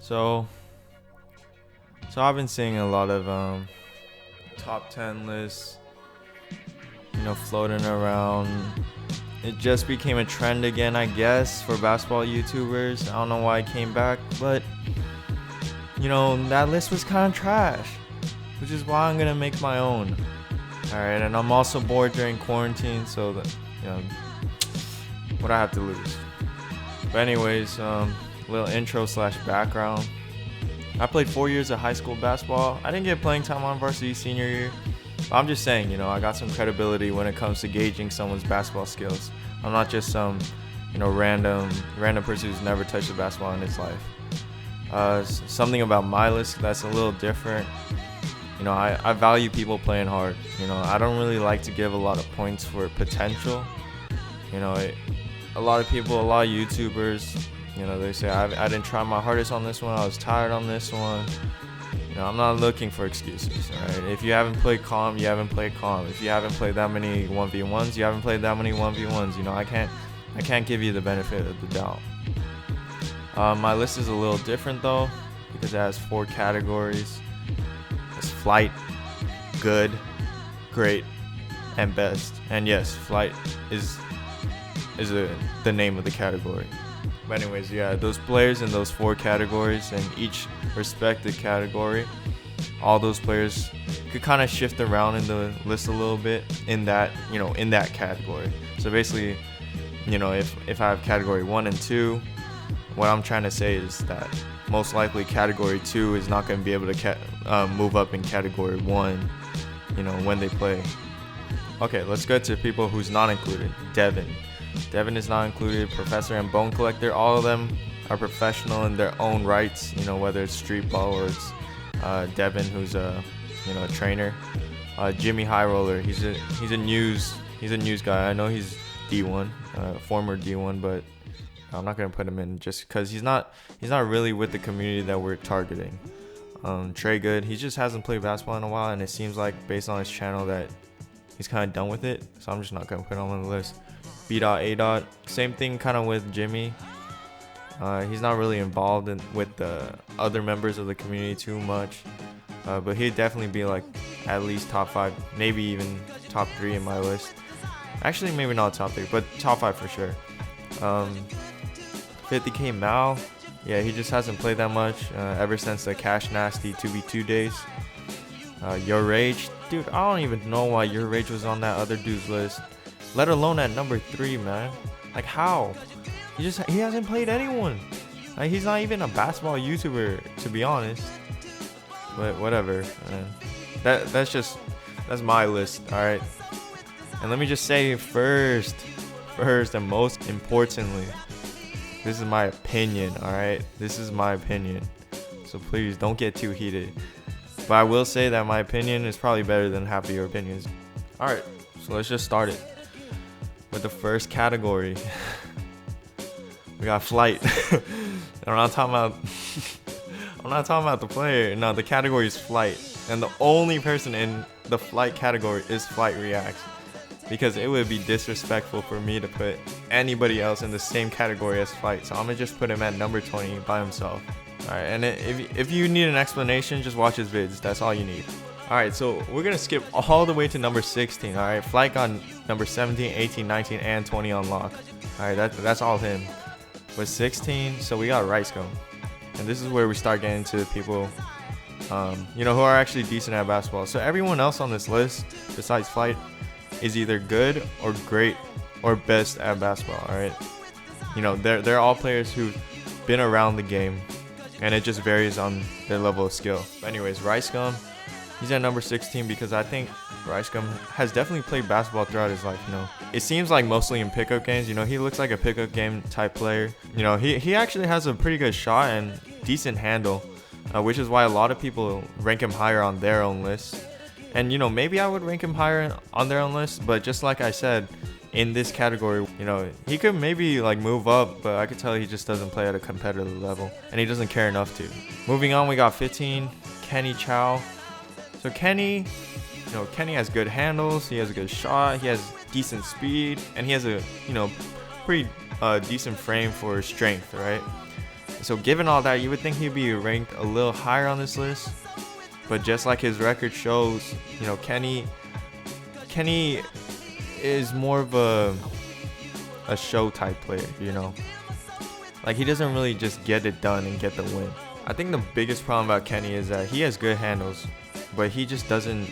So, so I've been seeing a lot of top 10 lists, floating around. It just became a trend again, I guess, for basketball YouTubers. I don't know why it came back, but that list was kind of trash, which is why I'm gonna make my own. All right, and I'm also bored during quarantine, so that what I have to lose. But anyways, little intro / background. I played 4 years of high school basketball. I didn't get playing time on varsity senior year. But I'm just saying, I got some credibility when it comes to gauging someone's basketball skills. I'm not just some, random person who's never touched a basketball in his life. Something about my list that's a little different. I value people playing hard. I don't really like to give a lot of points for potential. A lot of people, a lot of YouTubers, they say I didn't try my hardest on this one. I was tired on this one. I'm not looking for excuses. All right. If you haven't played calm, you haven't played calm. If you haven't played that many 1v1s, you haven't played that many 1v1s. I can't give you the benefit of the doubt. My list is a little different though, because it has 4 categories. It's flight, good, great, and best. And yes, flight is the name of the category. But anyways, yeah, those players in those 4 categories and each respective category, all those players could kind of shift around in the list a little bit in that category. So basically, if I have category 1 and 2, what I'm trying to say is that most likely category 2 is not going to be able to move up in category 1, when they play. Okay, let's go to people who's not included. Devin is not included. Professor and Bone Collector, all of them are professional in their own rights. Whether it's street ball or it's Devin, who's a trainer. Jimmy High Roller, he's a news guy. I know he's D1, former D1, but I'm not gonna put him in just because he's not really with the community that we're targeting. Trey Good, he just hasn't played basketball in a while, and it seems like based on his channel that he's kind of done with it. So I'm just not gonna put him on the list. B.A. Same thing kind of with Jimmy. He's not really involved with the other members of the community too much, but he'd definitely be like at least top 5, maybe even top 3 in my list. Actually, maybe not top 3, but top 5 for sure. 50K Mal, yeah, he just hasn't played that much ever since the Cash Nasty 2v2 days. Your Rage, dude, I don't even know why Your Rage was on that other dude's list, let alone at number 3, man. Like, how? He hasn't played anyone. Like, he's not even a basketball YouTuber, to be honest. But whatever, man. That's my list, all right. And let me just say first and most importantly, this is my opinion, all right. This is my opinion, so please don't get too heated. But I will say that my opinion is probably better than half of your opinions. All right, so let's just start it with the first category. We got flight. I'm not talking about the player. No, the category is flight, and the only person in the flight category is Flight Reacts, because it would be disrespectful for me to put anybody else in the same category as flight. So I'm gonna just put him at number 20 by himself. All right, and if you need an explanation, just watch his vids. That's all you need. All right, so we're gonna skip all the way to number 16. All right, Flight got number 17, 18, 19, and 20 on lock. All right, that's all him. With 16, so we got Ricegum, and this is where we start getting to people, who are actually decent at basketball. So everyone else on this list, besides Flight, is either good or great or best at basketball. All right, they're all players who've been around the game, and it just varies on their level of skill. But anyways, Ricegum, he's at number 16 because I think Ricegum has definitely played basketball throughout his life. It seems like mostly in pickup games. He looks like a pickup game type player. He actually has a pretty good shot and decent handle, which is why a lot of people rank him higher on their own list. And maybe I would rank him higher on their own list, but just like I said, in this category, he could maybe like move up, but I could tell he just doesn't play at a competitive level, and he doesn't care enough to. Moving on, we got 15, Kenny Chow. So Kenny has good handles, he has a good shot, he has decent speed, and he has a, pretty decent frame for strength, right? So given all that, you would think he'd be ranked a little higher on this list. But just like his record shows, you know, Kenny is more of a show type player, you know. Like, he doesn't really just get it done and get the win. I think the biggest problem about Kenny is that he has good handles, but he just doesn't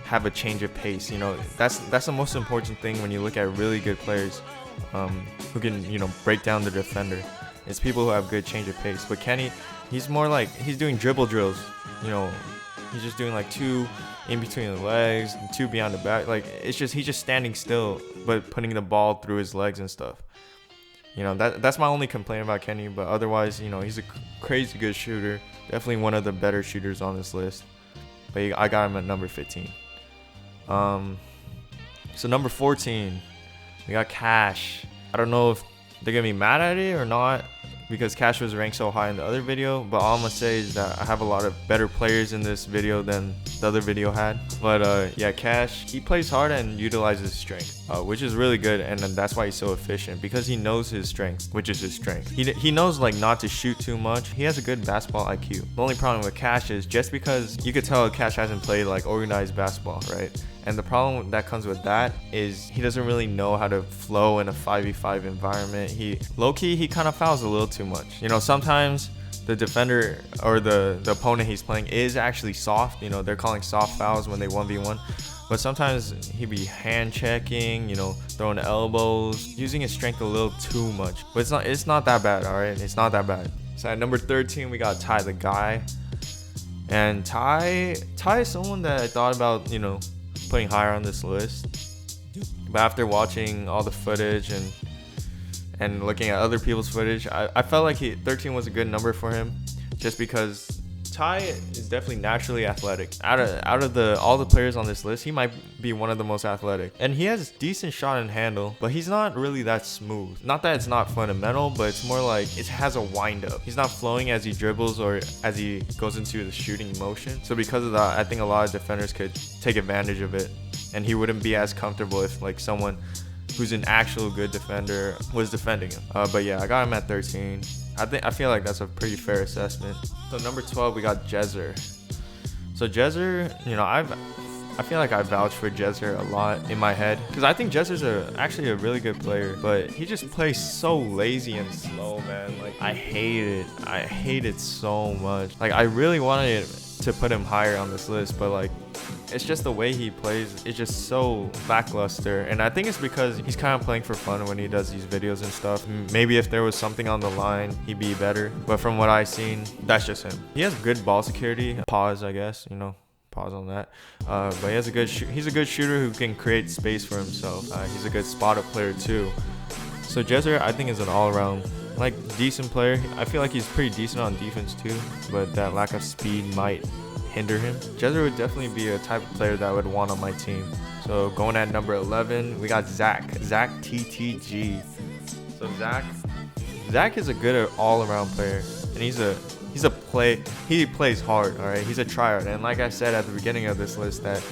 have a change of pace. You know, that's the most important thing when you look at really good players who can, you know, break down the defender. It's people who have good change of pace. But Kenny, he's more like, he's doing dribble drills. You know, he's just doing like 2 in between the legs, 2 behind the back. Like, it's just, he's just standing still, but putting the ball through his legs and stuff. You know, that's my only complaint about Kenny. But otherwise, you know, he's a crazy good shooter. Definitely one of the better shooters on this list. But I got him at number 15. So number 14, we got Cash. I don't know if they're gonna be mad at it or not, because Cash was ranked so high in the other video, but all I'm gonna say is that I have a lot of better players in this video than the other video had. But yeah, Cash, he plays hard and utilizes strength, which is really good, and that's why he's so efficient, because he knows his strength, which is his strength. He knows like not to shoot too much. He has a good basketball IQ. The only problem with Cash is just because you could tell Cash hasn't played like organized basketball, right? And the problem that comes with that is he doesn't really know how to flow in a 5v5 environment. Low-key, he kind of fouls a little too much. You know, sometimes the defender or the opponent he's playing is actually soft. You know, they're calling soft fouls when they 1v1. But sometimes he be hand checking, you know, throwing elbows, using his strength a little too much. But it's not that bad, all right? It's not that bad. So at number 13, we got Ty the Guy. And Ty is someone that I thought about, you know, putting higher on this list, but after watching all the footage and looking at other people's footage, I felt like 13 was a good number for him, just because Ty is definitely naturally athletic. Out of all the players on this list, he might be one of the most athletic, and he has decent shot and handle, but he's not really that smooth. Not that it's not fundamental, but it's more like it has a wind up. He's not flowing as he dribbles or as he goes into the shooting motion. So because of that, I think a lot of defenders could take advantage of it, and he wouldn't be as comfortable if like someone who's an actual good defender was defending him. But yeah, I got him at 13. I feel like that's a pretty fair assessment. So number 12, we got Jezer. So Jezer, you know, I feel like I vouch for Jezer a lot in my head, because I think Jezer's actually a really good player, but he just plays so lazy and slow, man. Like, I hate it so much. Like, I really wanted to put him higher on this list, but like, it's just the way he plays. It's just so lackluster, and I think it's because he's kind of playing for fun when he does these videos and stuff. Maybe if there was something on the line, he'd be better, but from what I've seen, that's just him. He has good ball security. Pause, I guess, you know, pause on that. But he has he's a good shooter who can create space for himself. He's a good spot-up player too. So Jezer, I think, is an all-around like decent player. I feel like he's pretty decent on defense too, but that lack of speed might hinder him. Jezer would definitely be a type of player that I would want on my team. So going at number 11, we got Zach TTG. So Zach is a good all-around player, and he plays hard. All right, he's a tryhard, and like I said at the beginning of this list, that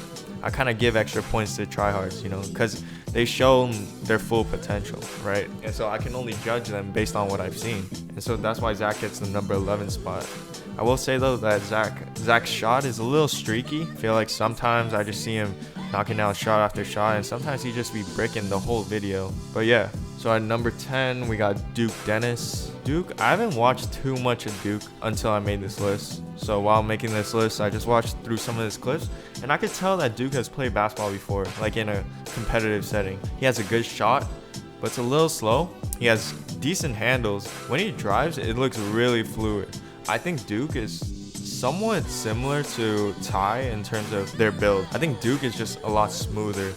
I kind of give extra points to tryhards, you know, because they've shown their full potential, right? And so I can only judge them based on what I've seen, and so that's why Zach gets the number 11 spot. I will say though that Zach's shot is a little streaky. I feel like sometimes I just see him knocking down shot after shot, and sometimes he just be bricking the whole video. But yeah, so at number 10, we got Duke Dennis. Duke, I haven't watched too much of Duke until I made this list. So while making this list, I just watched through some of his clips, and I could tell that Duke has played basketball before, like in a competitive setting. He has a good shot, but it's a little slow. He has decent handles. When he drives, it looks really fluid. I think Duke is somewhat similar to Ty in terms of their build. I think Duke is just a lot smoother.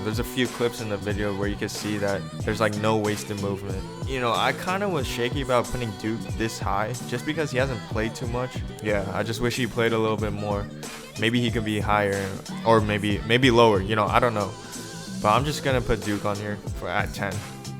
There's a few clips in the video where you can see that there's like no wasted movement. You know, I kind of was shaky about putting Duke this high just because he hasn't played too much. Yeah, I just wish he played a little bit more. Maybe he could be higher, or maybe lower, you know, I don't know. But I'm just gonna put Duke on here at 10.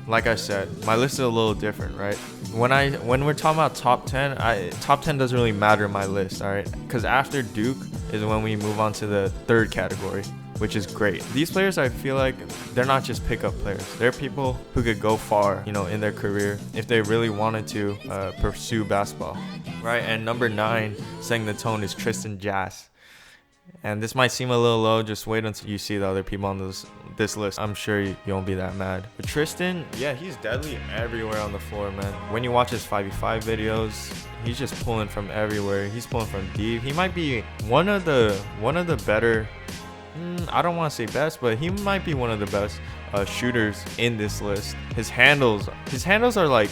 Like I said, my list is a little different, right? When we're talking about top 10, top 10 doesn't really matter in my list, all right? Because after Duke is when we move on to the third category. which is great. These players, I feel like they're not just pickup players. They're people who could go far, you know, in their career if they really wanted to pursue basketball, right? And number 9, setting the tone, is Tristan Jass. And this might seem a little low. Just wait until you see the other people on this list. I'm sure you won't be that mad. But Tristan, yeah, he's deadly everywhere on the floor, man. When you watch his 5v5 videos, he's just pulling from everywhere. He's pulling from deep. He might be one of the better, I don't want to say best, but he might be one of the best shooters in this list. His handles are like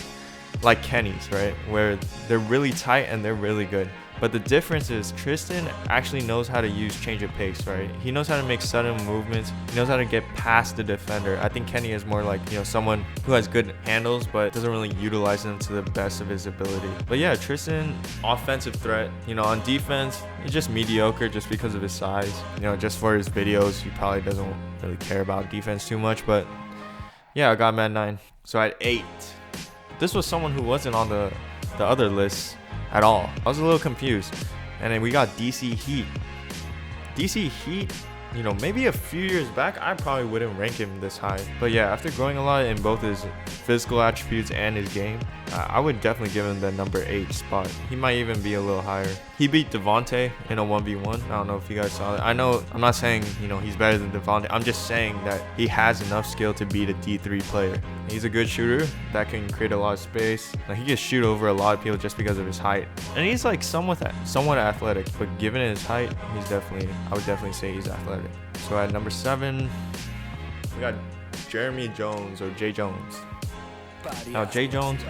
Kenny's, right? Where they're really tight and they're really good. But the difference is Tristan actually knows how to use change of pace, right? He knows how to make sudden movements. He knows how to get past the defender. I think Kenny is more like, you know, someone who has good handles but doesn't really utilize them to the best of his ability. But yeah, Tristan, offensive threat. You know, on defense, he's just mediocre just because of his size. You know, just for his videos, he probably doesn't really care about defense too much. But yeah, I got him at 9. So at 8, this was someone who wasn't on the other list at all. I was a little confused. And then we got DC Heat. DC Heat, you know, maybe a few years back, I probably wouldn't rank him this high. But yeah, after growing a lot in both his physical attributes and his game, I would definitely give him the number 8 spot. He might even be a little higher. He beat Devontae in a 1v1. I don't know if you guys saw that. I know, I'm not saying, you know, he's better than Devontae. I'm just saying that he has enough skill to beat a D3 player. He's a good shooter that can create a lot of space. Like, he can shoot over a lot of people just because of his height. And he's like somewhat athletic, but given his height, I would definitely say he's athletic. So at number 7, we got Jeremy Jones, or Jay Jones. Now Jay Jones,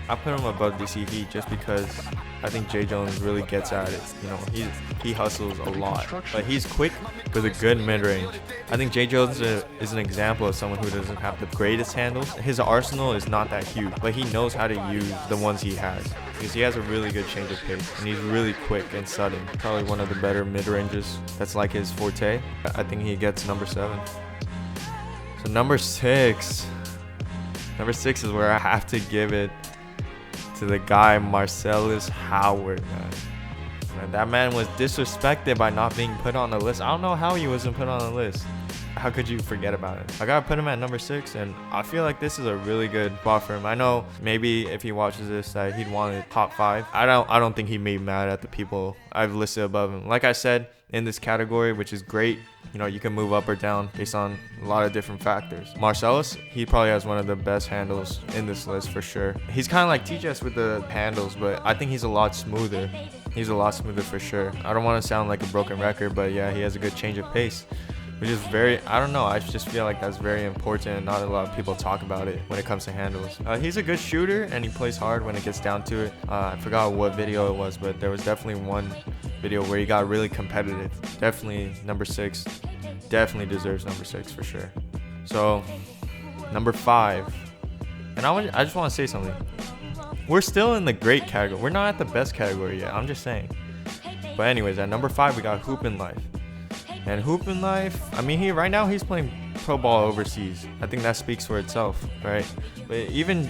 I put him above DC Heat just because I think Jay Jones really gets at it. You know, he hustles a lot, but he's quick with a good mid-range. I think Jay Jones is an example of someone who doesn't have the greatest handles. His arsenal is not that huge, but he knows how to use the ones he has because he has a really good change of pace and he's really quick and sudden. Probably one of the better mid-ranges. That's like his forte. I think he gets number 7. So number 6. Number 6 is where I have to give it to the guy Marcellus Howard, man. That man was disrespected by not being put on the list. I don't know how he wasn't put on the list. How could you forget about it? I gotta put him at number 6, and I feel like this is a really good spot for him. I know maybe if he watches this that he'd want it top 5. I don't think he'd be mad at the people I've listed above him. Like I said, in this category, which is great, you know, you can move up or down based on a lot of different factors. Marcellus, he probably has one of the best handles in this list for sure. He's kind of like TJS with the handles, but I think he's a lot smoother. He's a lot smoother for sure. I don't want to sound like a broken record, but yeah, he has a good change of pace, which is I don't know, I just feel like that's very important and not a lot of people talk about it when it comes to handles. He's a good shooter and he plays hard when it gets down to it. I forgot what video it was, but there was definitely one video where he got really competitive. Definitely number 6. Definitely deserves number 6 for sure. So number 5, and I just want to say something. We're still in the great category. We're not at the best category yet. I'm just saying. But anyways, at number 5 we got Hoop in Life. And Hoop in Life, I mean, right now he's playing pro ball overseas. I think that speaks for itself, right? But even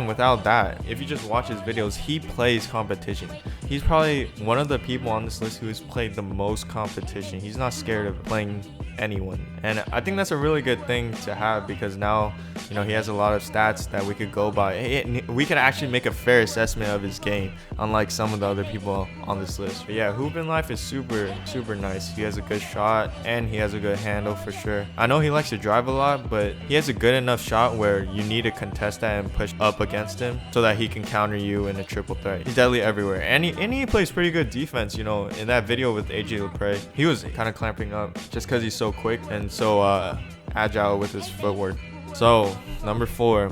without that, if you just watch his videos, he plays competition. He's probably one of the people on this list who has played the most competition. He's not scared of playing anyone. And I think that's a really good thing to have because now, you know, he has a lot of stats that we could go by. We can actually make a fair assessment of his game, unlike some of the other people on this list. But yeah, Hoop in Life is super, super nice. He has a good shot and he has a good handle for sure. I know he likes to drive a lot, but he has a good enough shot where you need to contest that and push up against him so that he can counter you in a triple threat. He's deadly everywhere. And he plays pretty good defense, you know. In that video with AJ Lepre, he was kind of clamping up just because he's so quick and so agile with his footwork. So number 4,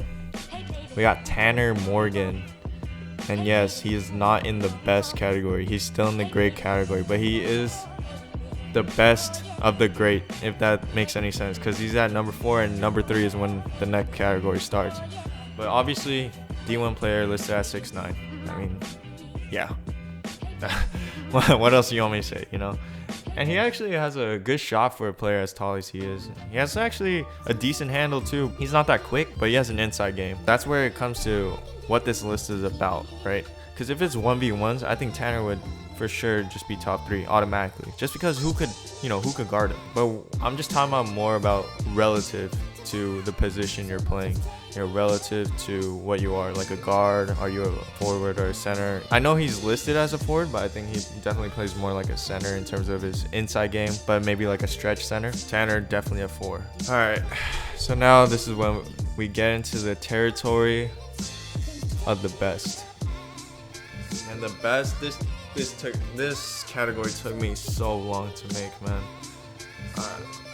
we got Tanner Morgan. And yes, he is not in the best category. He's still in the great category, but he is the best of the great, if that makes any sense, because he's at number 4 and number 3 is when the next category starts. But obviously D1 player listed at 6'9". I mean, yeah. What else do you want me to say, you know? And he actually has a good shot for a player as tall as he is. He has actually a decent handle too. He's not that quick, but he has an inside game. That's where it comes to what this list is about, right? Because if it's 1v1s, I think Tanner would for sure just be top 3 automatically, just because who could guard him. But I'm just talking about more about relative to the position you're playing, relative to what you are, like a guard. Are you a forward or a center? I know he's listed as a forward, but I think he definitely plays more like a center in terms of his inside game, but maybe like a stretch center. Tanner, definitely a 4. All right, so now this is when we get into the territory of the best. And the best, this category took me so long to make, man.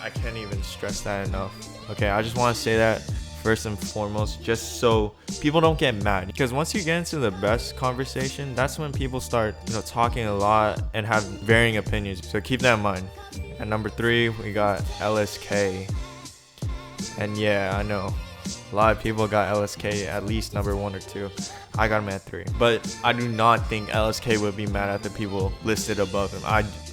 I can't even stress that enough. Okay, I just want to say that first and foremost, just so people don't get mad, because once you get into the best conversation, that's when people start talking a lot and have varying opinions, so keep that in mind. At number 3, we got LSK. And yeah, I know a lot of people got LSK at least number 1 or 2. I got him at 3, but I do not think LSK would be mad at the people listed above him.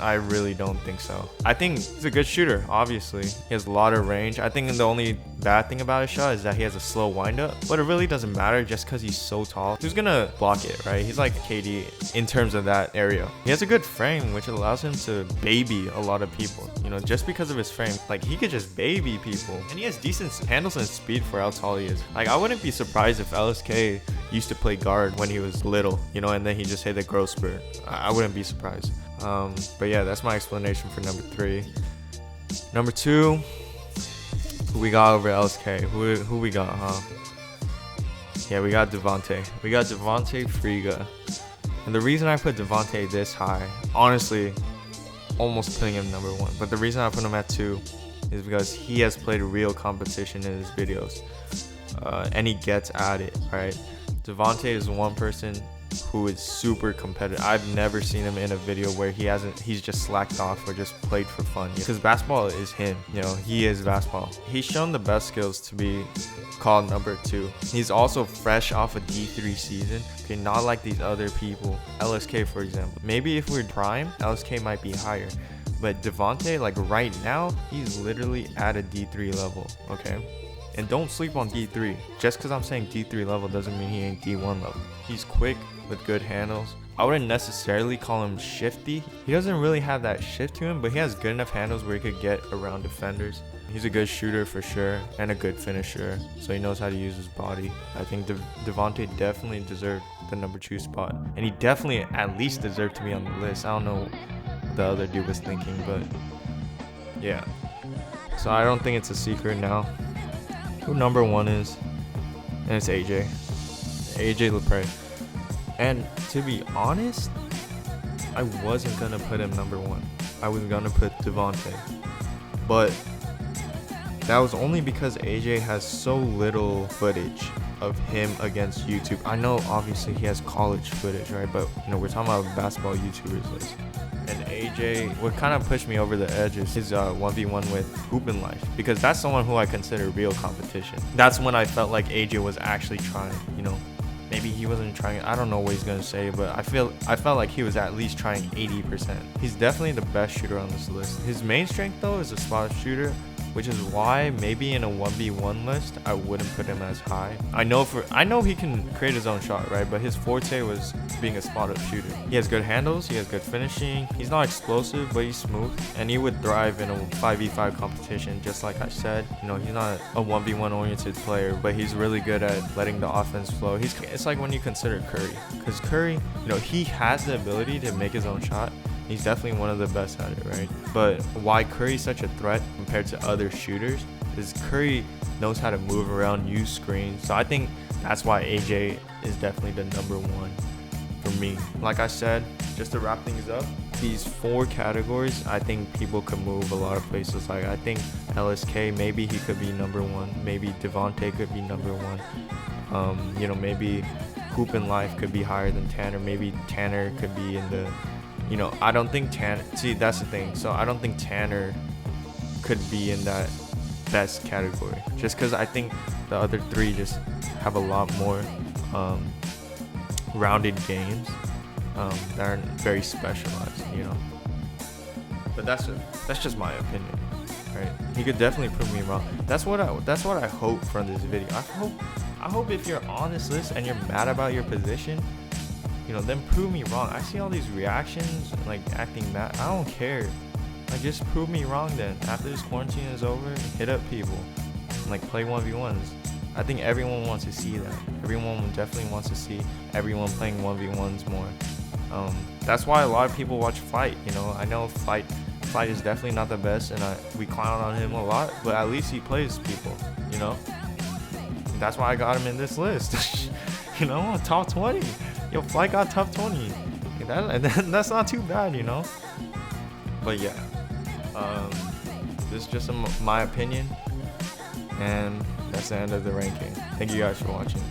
I really don't think so. I think he's a good shooter. Obviously, he has a lot of range. I think the only bad thing about his shot is that he has a slow windup, but it really doesn't matter just because he's so tall. Who's gonna block it, right? He's like KD in terms of that area. He has a good frame, which allows him to baby a lot of people. Just because of his frame, like he could just baby people, and he has decent handles and speed for how tall he is. Like I wouldn't be surprised if LSK used to play guard when he was little, and then he just hit the growth spurt. I wouldn't be surprised. But yeah, that's my explanation for number 3. Number 2, who we got over LSK? Who we got, huh? Yeah, we got Devontae. We got Devontae Friga. And the reason I put Devontae this high, honestly, almost putting him number 1, but the reason I put him at 2 is because he has played real competition in his videos, and he gets at it, right? Devontae is one person who is super competitive. I've never seen him in a video where he's just slacked off or just played for fun, because basketball is him. He is basketball. He's shown the best skills to be called number 2. He's also fresh off a D3 season. Okay, not like these other people. LSK, for example. Maybe if we're prime, LSK might be higher. But Devontae, like right now, he's literally at a D3 level, okay? And don't sleep on D3. Just because I'm saying D3 level doesn't mean he ain't D1 level. He's quick with good handles. I wouldn't necessarily call him shifty. He doesn't really have that shift to him, but he has good enough handles where he could get around defenders. He's a good shooter for sure, and a good finisher, so he knows how to use his body. I think Devontae definitely deserved the number 2 spot, and he definitely at least deserved to be on the list. I don't know what the other dude was thinking, but yeah. So I don't think it's a secret now who number 1 is, and it's AJ Lepre. And to be honest, I wasn't gonna put him number 1. I was gonna put Devontae, but that was only because AJ has so little footage of him against YouTube. I know obviously he has college footage, right? But we're talking about basketball YouTubers list. And AJ, what kind of pushed me over the edge is his 1v1 with Hoopin' Life, because that's someone who I consider real competition. That's when I felt like AJ was actually trying, Maybe he wasn't trying. I don't know what he's going to say, but I felt like he was at least trying 80%. He's definitely the best shooter on this list. His main strength, though, is a spot shooter, which is why maybe in a 1v1 list, I wouldn't put him as high. I know he can create his own shot, right? But his forte was being a spot-up shooter. He has good handles, he has good finishing. He's not explosive, but he's smooth. And he would thrive in a 5v5 competition, just like I said. He's not a 1v1 oriented player, but he's really good at letting the offense flow. It's like when you consider Curry. Because Curry, he has the ability to make his own shot. He's definitely one of the best at it, right? But why Curry's such a threat compared to other shooters is Curry knows how to move around, use screens. So I think that's why AJ is definitely the number 1 for me. Like I said, just to wrap things up, these 4 categories, I think people could move a lot of places. Like I think LSK, maybe he could be number 1. Maybe Devontae could be number 1. Maybe Hoopin' Life could be higher than Tanner. Maybe Tanner could be in the... I don't think Tanner... See, that's the thing. So I don't think Tanner could be in that best category. Just because I think the other 3 just have a lot more rounded games that aren't very specialized, But that's just my opinion, right? He could definitely prove me wrong. That's what I hope from this video. I hope if you're on this list and you're mad about your position, you know, then prove me wrong. I see all these reactions, like acting mad. I don't care. Like, just prove me wrong then. After this quarantine is over, hit up people. And, like, play 1v1s. I think everyone wants to see that. Everyone definitely wants to see everyone playing 1v1s more. That's why a lot of people watch Fight. You know, I know Fight is definitely not the best, and we clown on him a lot, but at least he plays people, you know? That's why I got him in this list. You know, top 20. Yo, Flight got top 20. That's not too bad, you know? But yeah, this is just my opinion, and that's the end of the ranking. Thank you guys for watching.